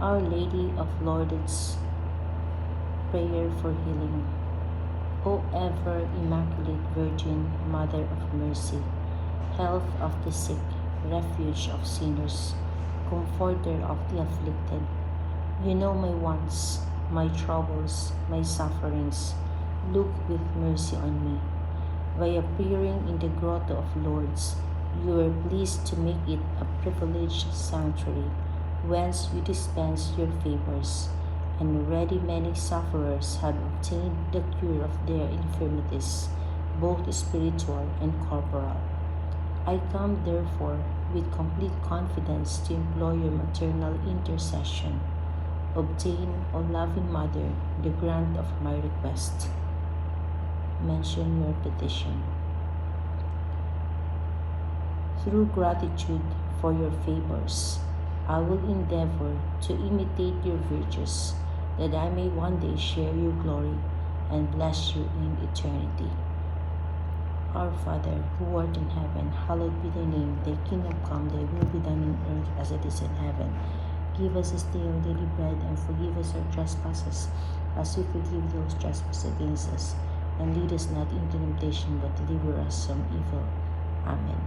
Our Lady of Lourdes, prayer for healing. O ever Immaculate Virgin, Mother of Mercy, health of the sick, refuge of sinners, comforter of the afflicted, you know my wants, my troubles, my sufferings. Look with mercy on me. By appearing in the grotto of Lourdes, you were pleased to make it a privileged sanctuary, whence you dispense your favors, and already many sufferers have obtained the cure of their infirmities, both spiritual and corporal. I come, therefore, with complete confidence to implore your maternal intercession. Obtain, O loving Mother, the grant of my request. Mention your petition. Through gratitude for your favors, I will endeavor to imitate your virtues, that I may one day share your glory and bless you in eternity. Our Father, who art in heaven, hallowed be thy name. Thy kingdom come, thy will be done on earth as it is in heaven. Give us this day our daily bread, and forgive us our trespasses, as we forgive those trespass against us. And lead us not into temptation, but deliver us from evil. Amen.